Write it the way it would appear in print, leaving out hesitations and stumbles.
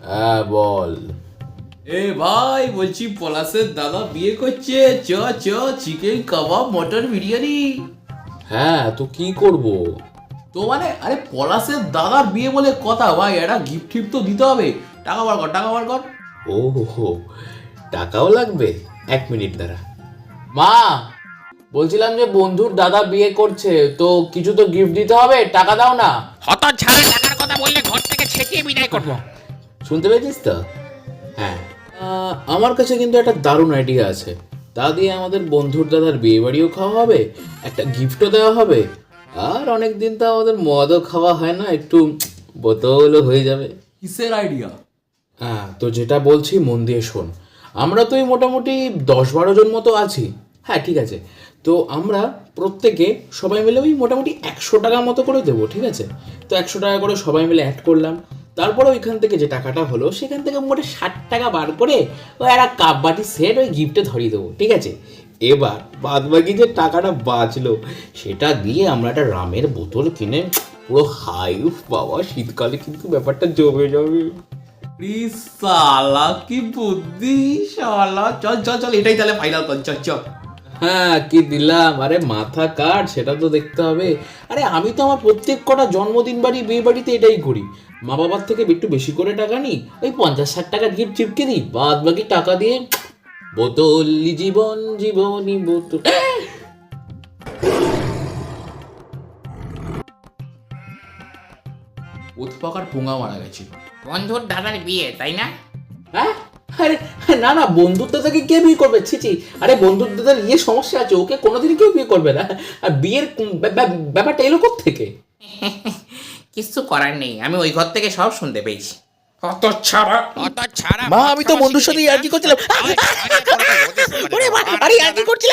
হ্যাঁ বল। এ ভাই বলছি পলাশের দাদা বিয়ে করছে, চ চ চিকেন কাবাব মটন বিরিয়ানি। হ্যাঁ তো কি করব? তো মানে আরে পলাশের দাদার বিয়ে বলে কথা ভাই, একটা গিফট টিফট তো দিতে হবে। টাকা বার কর, টাকা বার কর। ও হো, টাকাও লাগবে? 1 মিনিট দাঁড়া। মা, বলছিলাম যে বন্ধুর দাদা বিয়ে করছে, তো কিছু তো গিফট দিতে হবে, টাকা দাও না। হত ছাড়া টাকার কথা বললে ঘর থেকে ছেটিয়ে বিদায় করবো। শুনতে পেয়েছিস তো? হ্যাঁ, আমার কাছে কিন্তু একটা দারুণ আইডিয়া আছে। তা দিয়ে আমাদের বন্ধুর দাদার বিয়ে বাড়িও খাওয়া হবে, একটা গিফটও দেওয়া হবে, আর অনেক দিন তো আমাদের মদও খাওয়া হয় না, একটু বোতলও হয়ে যাবে। কিসের আইডিয়া? হ্যাঁ, তো যেটা বলছি মন দিয়ে শোন। আমরা তো এই মোটামুটি 10-12 জন মতো আছি। হ্যাঁ ঠিক আছে, তো আমরা প্রত্যেকে সবাই মিলে ওই মোটামুটি 100 টাকা মতো করে দেবো, ঠিক আছে? তো 100 টাকা করে সবাই মিলে অ্যাড করলাম। তারপরে ওইখান থেকে যে টাকাটা হলো সেখান থেকে মোটে 60 টাকা বার করে ওই একটা কাপ বাটি সেট ওই গিফটে ধরিয়ে দেবো, ঠিক আছে? এবার বাদ বাকি যে টাকাটা বাঁচলো সেটা দিয়ে আমরা একটা রামের বোতল কিনে পুরো হাই, বাবা শীতকালে কিন্তু ব্যাপারটা জমে যাবে। সালা কি বুদ্ধি শালা, চল চল চল এটাই তাহলে ফাইনাল কর, চল চল। হ্যাঁ কি দিলাম, আরে মাথা কাট, সেটা তো দেখতে হবে। আরে আমি তো আমার প্রত্যেক কটা জন্মদিন বাড়ি বিয়ে বাড়িতে এটাই করি। মা বাবার থেকে একটু বেশি করে টাকা নিই, ওই 50-60 টাকার গিফট চিপকে দিই, বাদ বাকি টাকা দিয়ে বোতলি জীবন জীবনী বোতল। উৎপাকার পোঙা মারা গেছে। বন্ধুর দাদার বিয়ে, তাই না? হ্যাঁ, আরে না না, বন্ধুর দাদাকে কে বিয়ে করবে? ছি, আরে বন্ধুর দাদার ইয়ে সমস্যা আছে, ওকে কোনোদিনই কেউ বিয়ে করবে না। আর বিয়ের ব্যাপারটা এলো থেকে? কিছু করার নেই, আমি ওই ঘর থেকে সব শুনতে পেয়েছি। হত ছাড়া মা, আমি তো বন্ধুর সাথে ইয়ার্কি করছিলাম। আরে আরে ইয়ার্কি করছিলাম।